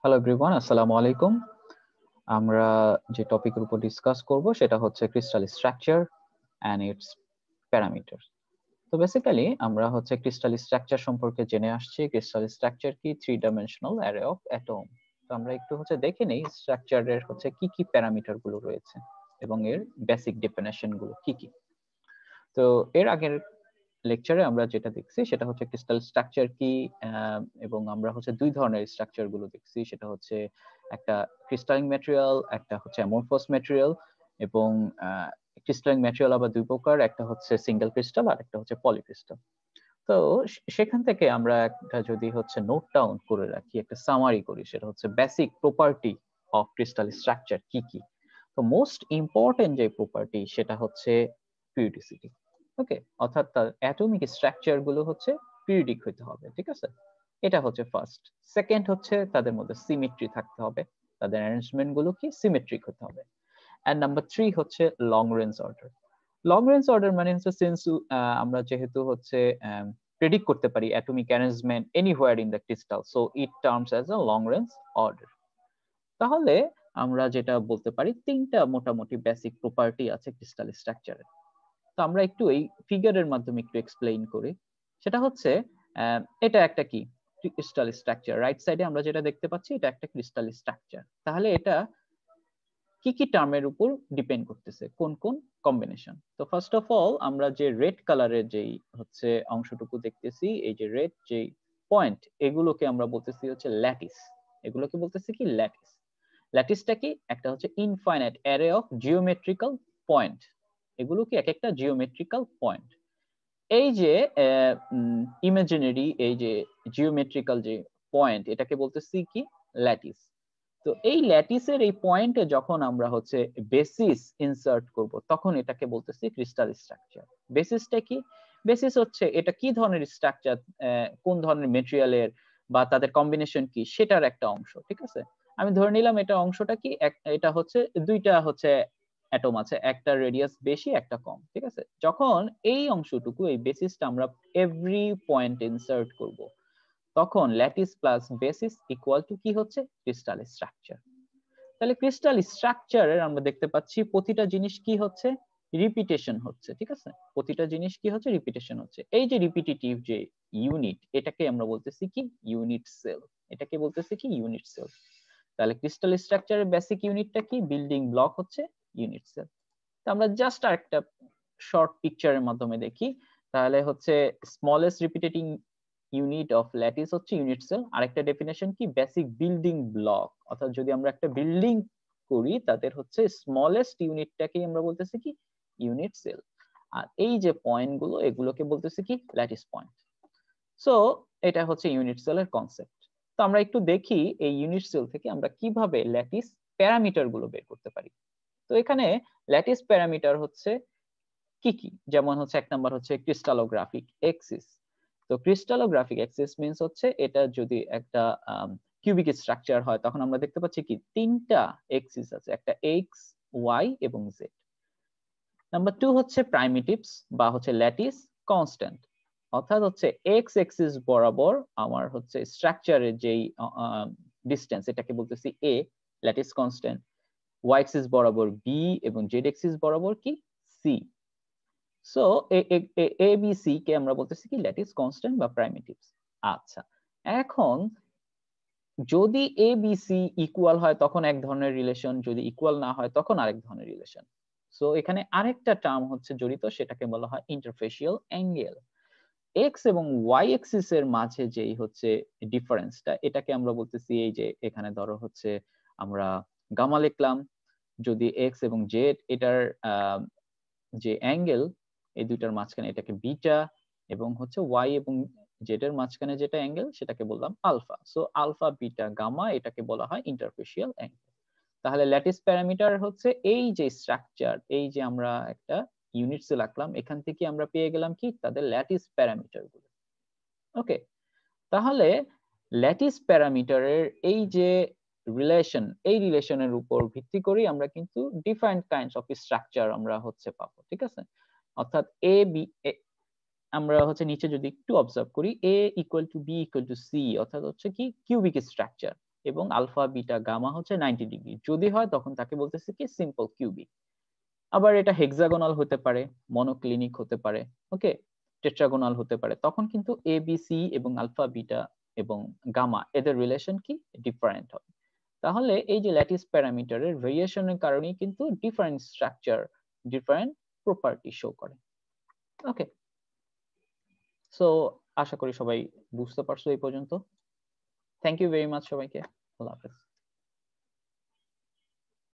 Hello everyone, আসসালামু আলাইকুম। আমরা যে টপিকের উপর ডিসকাস করব সেটা হচ্ছে crystal structure and it's parameter. তো বেসিক্যালি আমরা হচ্ছে ক্রিস্টাল স্ট্রাকচার সম্পর্কে জেনে আসছি। ক্রিস্টাল স্ট্রাকচার কি? Three dimensional array of atom. তো আমরা একটু হচ্ছে দেখে নেই স্ট্রাকচারের হচ্ছে কি কি প্যারামিটার গুলো রয়েছে এবং এর বেসিক ডেফিনেশন গুলো কি কি। তো এর আগের লেকচারে আমরা যেটা দেখছি সেটা হচ্ছে ক্রিস্টাল স্ট্রাকচার কি, এবং আমরা হচ্ছে দুই ধরনের স্ট্রাকচার গুলো দেখছি। সেটা হচ্ছে একটা ক্রিস্টালিন ম্যাটেরিয়াল, একটা হচ্ছে অ্যামরফাস ম্যাটেরিয়াল। এবং ক্রিস্টালিন ম্যাটেরিয়াল আবার দুই প্রকার, একটা হচ্ছে সিঙ্গেল ক্রিস্টাল আর একটা হচ্ছে পলিক্রিস্টাল। তো সেখান থেকে আমরা একটা যদি হচ্ছে নোট ডাউন করে রাখি, একটা সামারি করি, সেটা হচ্ছে basic property of crystal structure কি কি। তো মোস্ট ইম্পর্টেন্ট যে প্রপার্টি সেটা হচ্ছে পিরিয়ডিসিটি। ওকে, অর্থাৎ তার অ্যাটমিক স্ট্রাকচার গুলো হচ্ছে পিরিয়ডিক হতে হবে, ঠিক আছে? এটা হচ্ছে ফার্স্ট। সেকেন্ড হচ্ছে তাদের মধ্যে সিমেট্রি থাকতে হবে, তাদের অ্যারেঞ্জমেন্ট গুলো কি সিমেট্রিক হতে হবে। এন্ড নাম্বার 3 হচ্ছে long range order. Long range order মানে হচ্ছে সিন্স আমরা যেহেতু হচ্ছে প্রেডিক্ট করতে পারি atomic arrangement anywhere in the crystal, so it terms as a long range order. তাহলে আমরা যেটা বলতে পারি তিনটা মোটামুটি বেসিক প্রপার্টি আছে ক্রিস্টাল স্ট্রাকচারের। তো আমরা একটু এই ফিগারের মাধ্যমে একটু এক্সপ্লেইন করি। সেটা হচ্ছে এটা একটা কি ক্রিস্টাল স্ট্রাকচার। রাইট সাইডে আমরা যেটা দেখতে পাচ্ছি এটা একটা ক্রিস্টাল স্ট্রাকচার। তাহলে এটা কি কি টার্মের উপর ডিপেন্ড করতেছে, কোন কোন কম্বিনেশন। তো ফার্স্ট অফ অল আমরা যে রেড কালারের যেই হচ্ছে অংশটুকু দেখতেছি, এই যে রেড যে পয়েন্ট, এগুলোকে আমরা বলতেছি হচ্ছে ল্যাটিস। এগুলোকে বলতেছি কি ল্যাটিস। ল্যাটিসটা কি? একটা হচ্ছে infinite array of geometrical point. এগুলো কি এক একটা জিওমেট্রিক্যাল পয়েন্ট। এই যে ইমাজিনারি এই যে জিওমেট্রিক্যাল যে পয়েন্ট, এটাকে বলতেছি কি ল্যাটিস। তো এই ল্যাটিসের এই পয়েন্টে যখন আমরা হচ্ছে বেসিস ইনসার্ট করব তখন এটাকে বলতেছি ক্রিস্টাল স্ট্রাকচার। বেসিসটা কি? বেসিস হচ্ছে এটা কি ধরনের স্ট্রাকচার, কোন ধরনের মেটেরিয়ালের বা তাদের কম্বিনেশন কি সেটার একটা অংশ, ঠিক আছে? আমি ধরে নিলাম এটা অংশটা কি, এটা হচ্ছে দুইটা হচ্ছে অ্যাটম আছে, একটা রেডিয়াস বেশি একটা কম, ঠিক আছে? যখন এই অংশটুকু এই বেসিসটা আমরা এভরি পয়েন্ট ইনসার্ট করব তখন lattice plus basis equal to কি হচ্ছে? Crystal structure. তাহলে ক্রিস্টাল স্ট্রাকচারের আমরা দেখতে পাচ্ছি প্রতিটা জিনিস কি হচ্ছে? রিপিটেশন হচ্ছে, ঠিক আছে? প্রতিটা জিনিস কি হচ্ছে? রিপিটেশন হচ্ছে। এই যে রিপিটিটিভ যে ইউনিট, এটাকে আমরা বলতেছি কি? Unit cell. এটাকে বলতেছি কি? Unit cell. তাহলে ক্রিস্টাল স্ট্রাকচারের বেসিক ইউনিটটা কি? বিল্ডিং ব্লক হচ্ছে ইউনিট সেল। তো আমরা জাস্ট আরেকটা শর্ট পিকচারের মাধ্যমে দেখি। তাহলে হচ্ছে স্মলেস্ট রিপিটেটিং ইউনিট অফ ল্যাটিস হচ্ছে ইউনিট সেল। আরেকটা ডেফিনেশন কি? Basic building block. অর্থাৎ যদি আমরা একটা বিল্ডিং করি তাদের হচ্ছে স্মলেস্ট ইউনিটটাকেই আমরা বলতেছি কি? Unit sell. আর এই যে পয়েন্ট গুলো এগুলোকে বলতেছি কি? Lattice point. সো এটা হচ্ছে ইউনিট সেলের কনসেপ্ট। তো আমরা একটু দেখি এই ইউনিট সেল থেকে আমরা কিভাবে ল্যাটিস প্যারামিটার গুলো বের করতে পারি। তো এখানে ল্যাটিস প্যারামিটার হচ্ছে কি কি, যেমন হচ্ছে এক নাম্বার হচ্ছে ক্রিস্টালোগ্রাফিক এক্সিস। তো ক্রিস্টালোগ্রাফিক এক্সিস মিন্স হচ্ছে এটা যদি একটা কিউবিক স্ট্রাকচার হয় তখন আমরা দেখতে পাচ্ছি কি তিনটা এক্সিস আছে, একটা এক্স, ওয়াই এবং জেড। নাম্বার 2 হচ্ছে প্রাইমিটিভস বা হচ্ছে ল্যাটিস কনস্ট্যান্ট। অর্থাৎ হচ্ছে এক্স এক্সিস বরাবর আমার হচ্ছে স্ট্রাকচারের যেই ডিসটেন্স এটাকে বলতেছি এ, ল্যাটিস কনস্ট্যান্ট। ওয়াই এক্সিস বরাবর বি এবং জেড এক্সিস বরাবর কি? C. So A B C K আমরা বলতেছি কি? ল্যাটিস কনস্ট্যান্ট বা প্রাইমিটিভস। আচ্ছা, এখন যদি এ বি সি ইকুয়াল হয় তখন এক ধরনের রিলেশন, যদি ইকুয়াল না হয় তখন আরেক ধরনের রিলেশন। সো এখানে আরেকটা টার্ম হচ্ছে জড়িত, সেটাকে বলা হয় ইন্টারফেসিয়াল অ্যাঙ্গেল। এক্স এবং ওয়াই এক্সিস এর মাঝে যেই হচ্ছে ডিফারেন্সটা, এটাকে আমরা বলতেছি এই যে এখানে ধরো হচ্ছে আমরা গামা লিখলাম। যদি এক্স এবং জেড এটার যে অ্যাঙ্গেল এই দুইটার মাঝখানে, এটাকে বিটা, এবং হচ্ছে ওয়াই এবং জেড এর মাঝখানে যেটা অ্যাঙ্গেল সেটাকে বললাম alpha. So alpha beta gamma এটাকে বলা হয় ইন্টারফেসিয়াল অ্যাঙ্গেল। তাহলে ল্যাটিস প্যারামিটার হচ্ছে এই যে স্ট্রাকচার, এই যে আমরা একটা ইউনিট সেল আঁকলাম, এখান থেকে আমরা পেয়ে গেলাম কি? তাদের ল্যাটিস প্যারামিটার গুলো। ওকে, তাহলে ল্যাটিস প্যারামিটারের এই যে রিলেশন, এই রিলেশনের উপর ভিত্তি করে আমরা কিন্তু ডিফারেন্ট কাইন্ডস অফ স্ট্রাকচার আমরা হচ্ছে পাবো, ঠিক আছে? অর্থাৎ এ বি, আমরা হচ্ছে নিচে যদি একটু অবজার্ভ করি, a equal to b equal to c, অর্থাৎ হচ্ছে কি কিউবিক স্ট্রাকচার। এবং আলফা বিটা গামা হচ্ছে 90 ডিগ্রি যদি হয় তখন তাকে বলতেছে কি সিম্পল কিউবিক। আবার এটা হেক্সাগোনাল হতে পারে, মনোক্লিনিক হতে পারে, ওকে, টেট্রাগোনাল হতে পারে, তখন কিন্তু এ বি সি এবং আলফা বিটা এবং গামা এদের রিলেশন কি ডিফারেন্ট হবে। তাহলে এই যে ল্যাটিস প্যারামিটারের ভেরিয়েশনের কারণেই কিন্তু different structure, different property show করে। ওকে, সো আশা করি সবাই বুঝতে পারছো এই পর্যন্ত। থ্যাংক ইউ ভেরি মাচ সবাইকে। আল্লাহ হাফেজ।